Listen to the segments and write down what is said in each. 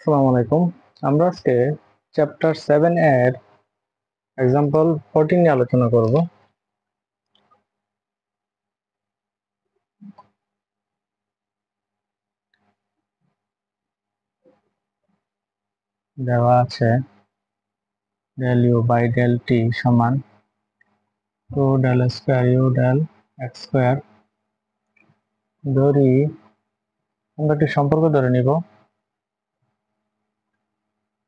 আসসালামু আলাইকুম। আমরা আজকে চ্যাপ্টার 7 এর এক্সাম্পল 14 নিয়ে আলোচনা করব। দেওয়া আছে del u by del t সমান 2 del square u del x square. ধরি আমরা একটি সম্পর্ক ধরে নিব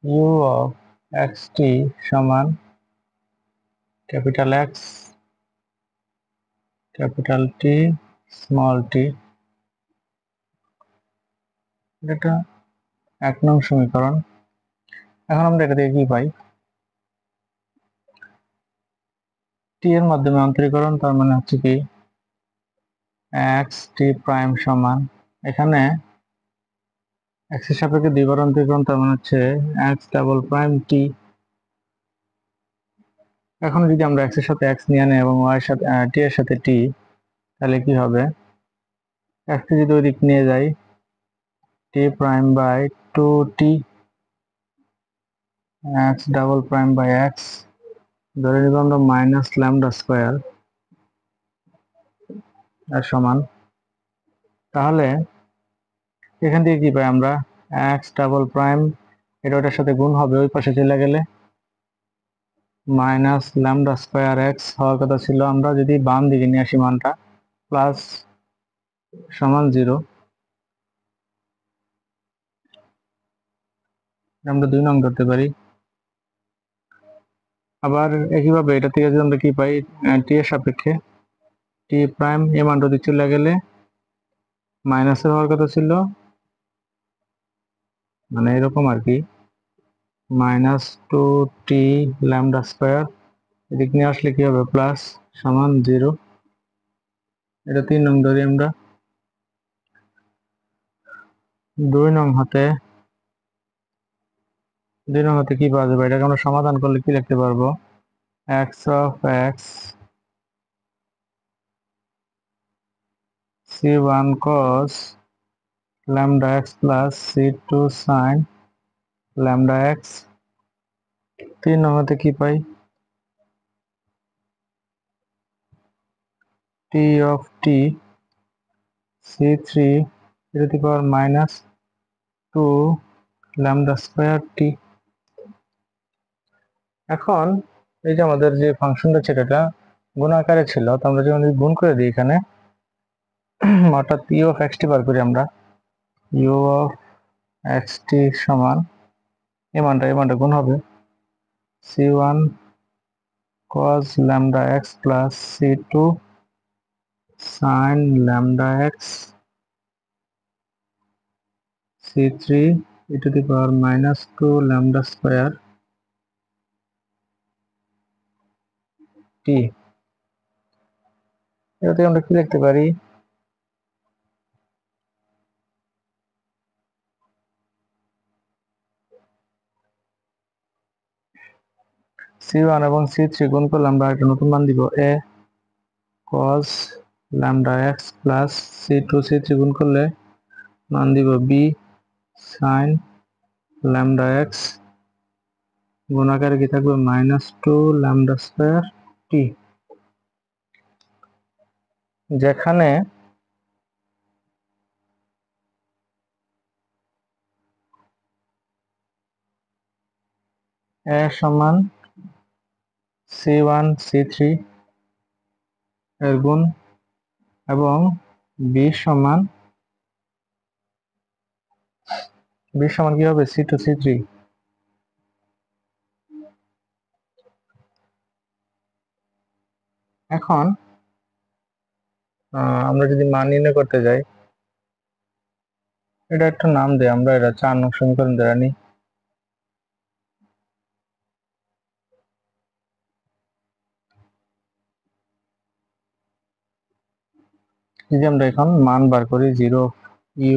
u of xt সমান capital X capital T small t। এটা 1 নং সমীকরণ। এখন আমরা এটা থেকে কি পাই? t এর মাধ্যমে অন্তরীকরণ, তার মানে হচ্ছে কি x t প্রাইম সমান, এখানে x এর সাপেক্ষে দ্বিবার অন্তরীকরণ, তার মানে হচ্ছে x ডাবল প্রাইম t। এখন যদি আমরা x এর সাথে x নিয়ে নেই এবং y এর সাথে t এর সাথে t, তাহলে কি হবে? x কে যদি ওই দিক নিয়ে যাই t prime by 2t x double prime by x, ধরে নিব আমরা মাইনাস ল্যামডা স্কয়ার এর সমান। তাহলে এখান থেকে কি পাই আমরা? x ডাবল প্রাইম এটা ওটার সাথে গুণ হবে, ওই পাশে চলে গেলে মাইনাস ল্যামডা স্কয়ার x হওয়ার কথা ছিল। আমরা যদি বাম দিকে নিয়ে আসি মানটা, প্লাস সমান 0, আমরা 2 নং ধরতে পারি। আবার একইভাবে এটা থেকে যদি আমরা কি পাই, t এর সাপেক্ষে t প্রাইম এ মানটা দিক চলে গেলে মাইনাসের হওয়ার কথা ছিল, মানে এরকম আর কি, মাইনাস 2t ল্যামডা স্কয়ার। এদিক নিয়ে আসলে কি হবে? প্লাস সমান 0। এটা 3 নং ধরি আমরা। 2 নং হতে কি পাওয়া যাবে? এটাকে আমরা সমাধান করলে কি লিখতে পারবো? x of x c1 cos lambda x plus c2 sin lambda x। 3 নং হতে কি পাই? t of t c3 e to the power minus 2 lambda square t। এখন এই যে আমাদের যে ফাংশনটা ছিল এটা গুণ আকারে ছিল, তো আমরা যখন গুণ করে দিই এখানে, অর্থাৎ u of xt বার করি আমরা, u of xt সমান এই মানটা গুণ হবে c1 cos lambda x plus c2 sin lambda x c3 e to the power minus 2 lambda square t। এটাতে আমরা কি লিখতে পারি? c1 এবং c3 গুণ করলে আমরা একটা নতুন মান দিব, a cos lambda x plus c2 c3 গুণ করলে মান দিব b sin lambda x, গুণ আকারে কি থাকবে? Minus 2 lambda square t। যেখানে a সমান c1 c3 এর গুণ এবং b সমান কি হবে? c2 c3। এখন আমরা যদি মান নির্ণয় করতে যাই, এটা একটা নাম দেই আমরা, এটা 4 নং সমীকরণ ধরে নিই। যদি আমরা এখন মান বার করি 0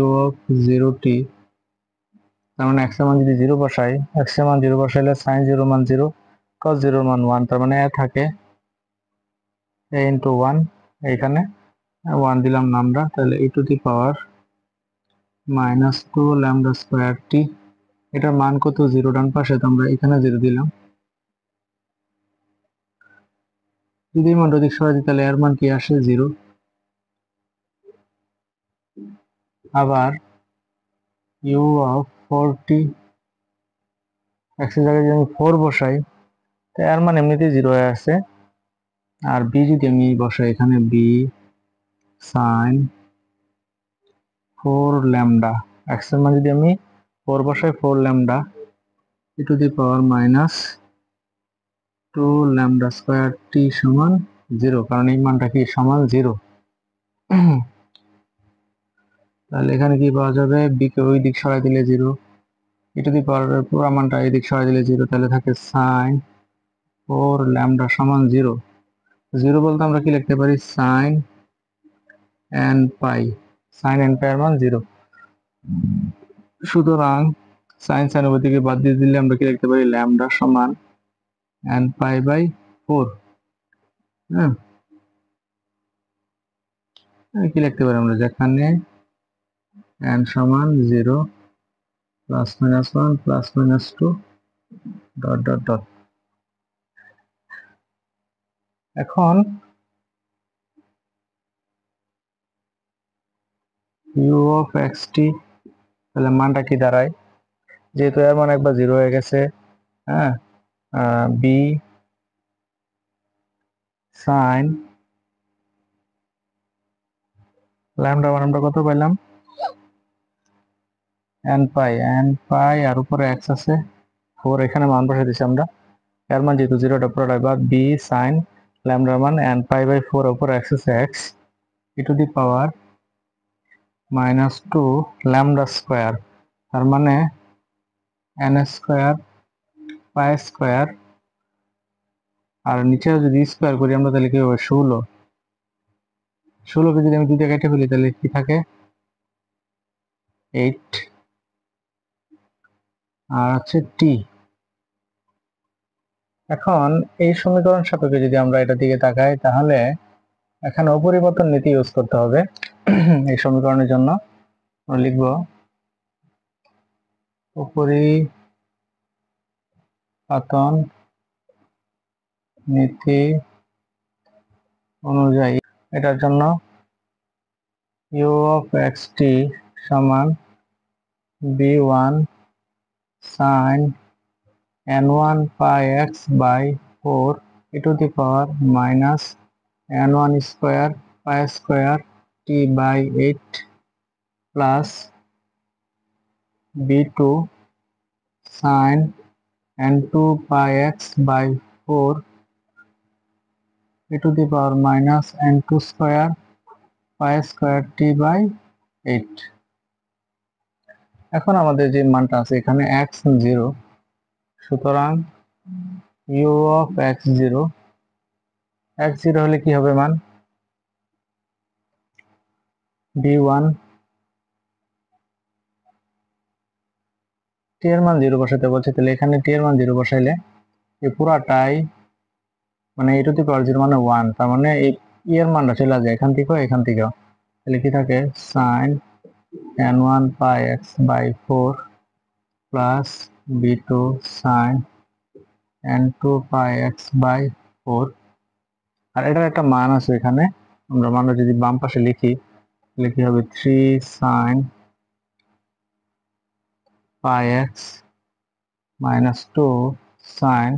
u of 0t, তার মানে x এর মান যদি 0 বসাই, x এর মান 0 বসাইলে sin 0 মান 0, cos 0 মান 1, তার মানে a থাকে a into 1, এখানে 1 দিলাম না আমরা, তাহলে e to the power minus 2 lambda square t। এটার মান কত 0 ডান পাশে, তো আমরা এখানে 0 দিলাম। যদি এই মানটা দিক সরাই দিই তাহলে এর মান কি আসে 0। আবার u অফ 40 x এর জায়গায় যদি আমি 4 বসাই তো এর মান এমনিতেই 0 হয়ে আছে। আর b যদি আমি বসাই এখানে b sin 4 ল্যামডা, x এর মান যদি আমি 4 বসাই 4 lambda e to the power minus 2 lambda square t সমান 0, কারণ এই মানটা কি সমান 0। তাহলে এখানে কি পাওয়া যাবে, b কে ওই দিক সরাই দিলে 0, e টু দি পাওয়ার পুরো মানটা এই দিক সরাই দিলে 0, তাহলে থাকে sin 4 ল্যামডা সমান 0। 0 বলতে আমরা কি লিখতে পারি sin n পাই, sin n পাই এর মান 0। সুতরাং sin ওই দিকে বাদ দিয়ে দিলে আমরা কি লিখতে পারি ল্যামডা সমান n পাই বাই 4। হ্যাঁ, কি লিখতে পারি আমরা, যেখানে n সমান 0 plus minus 1 plus minus 2 dot dot dot. এখন u অফ xt, তাহলে মানটা কি দাঁড়ায়, যেহেতু এর মান একবার 0 হয়ে গেছে, হ্যাঁ, b sin ল্যামডা মান আমরা কত পাইলাম n পাই আর উপরে x আছে 4, এখানে মান বসে দিছি আমরা, এর মান যেহেতু 0 টা পুরোটা, বা b sin ল্যামডা মান n পাই বাই 4 উপরে x আছে x e to the power minus 2 lambda square, তার মানে n স্কয়ার পাই স্কয়ার, আর নিচে যদি স্কয়ার করি আমরা তাহলে কি হবে 16। 16 কে যদি আমি 2 দিয়ে কেটে ফেলি তাহলে কি থাকে 8 আর হচ্ছে t। এখন এই সমীকরণ সাপেক্ষে যদি আমরা এটা দিকে তাকাই তাহলে এখানে অপরিবর্তন নীতি ইউজ করতে হবে। এই সমীকরণের জন্য আমরা লিখব অপরিবর্তন নীতি অনুযায়ী এটার জন্য u অফ xt সমান b1 sin n1 pi x by 4 e to the power minus n1 square pi square t by 8 plus b2 sin n2 pi x by 4 e to the power minus n2 square pi square t by 8। এখন আমাদের যে মানটা আছে এখানে x 0, সুতরাং u of x0 হলে কি হবে মান b1 t এর মান 0 বসাতে বলছে, তাহলে এখানে t এর মান 0 বসাইলে এই পুরাটাই মানে e টু দি পাওয়ার 0 মানে 1, তার মানে এই এর মানটা চলে যায় এখান থেকেও এখান থেকেও, তাহলে কি থাকে sin n1 pi x by 4 plus b2 sin n2 pi x by 4। আর এটার একটা মান আছে এখানে, আমরা মানটা যদি বাম পাশে লিখি তাহলে কি হবে 3 sin pi x minus 2 sin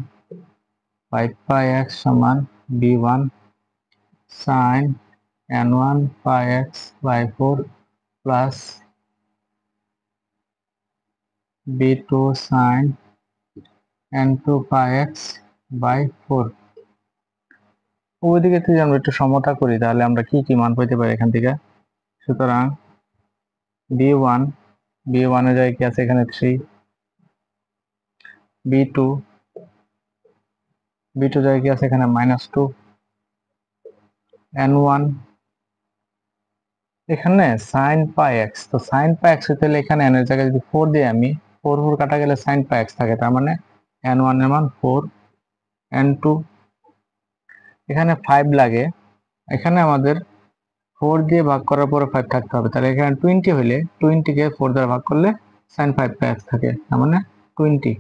5 pi x সমান b1 sin n1 pi x by 4 plus b2 sin n2 pi x by 4। ওইদিকে যদি আমরা একটু সমতা করি তাহলে আমরা কি কি মান পেতে পারি এখান থেকে। সুতরাং b1 এর জায়গায় কি আছে এখানে 3, b2 জায়গায় কি আছে এখানে -2, n1 এখানে sin pi x, তো sin pi x হতে হলে এখানে n এর জায়গায় যদি 4 দিই আমি, 4 কাটা গেলে sin pi x থাকে, তার মানে n1 এর মান 4, n2 এখানে 5 লাগে, এখানে আমাদের 4 দিয়ে ভাগ করার পরে 5 থাকতে হবে, তাহলে এখানে 20 হলে 20 কে 4 দ্বারা ভাগ করলে sin 5 পাই x থাকে, তার মানে 20।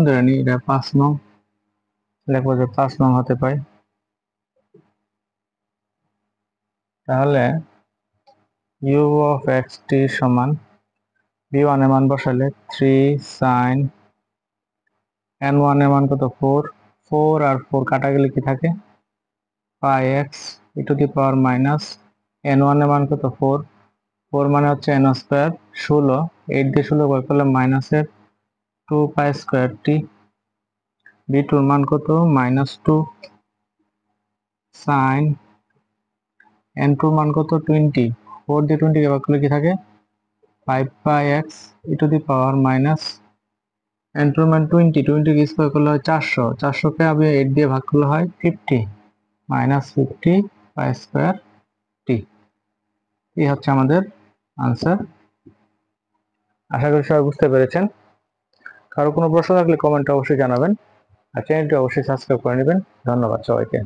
ধরে নিই এটা 5 নং, লিখবো যে 5 নং হতে পাই। তাহলে u of xt সমান b1 এর মান বসালে 3 sin n1 এর মান কত 4, 4 আর 4 কাটা গেলে কি থাকে পাই x e to the power minus n1 এর মান কত 4, 4 মানে হচ্ছে n স্কয়ার 16, 8 দিয়ে 16 ভাগ করলে মাইনাসের 2 পাই স্কয়ার t, b2 এর মান কত -2 sin n2 মান কত 20, 4 দিয়ে 20 কে ভাগ করলে কি থাকে 5 পাই x e to the power minus n2 এর মান 20, 20 কে স্কয়ার করলে হয় 400, 400 কে আমি 8 দিয়ে ভাগ করলে হয় 50 -50 পাই স্কয়ার t। এই হচ্ছে আমাদের আনসার। আশা করি সবাই বুঝতে পেরেছেন। কারো কোনো প্রশ্ন থাকলে কমেন্টে অবশ্যই জানাবেন, আর চ্যানেলটি অবশ্যই সাবস্ক্রাইব করে নেবেন। ধন্যবাদ সবাইকে।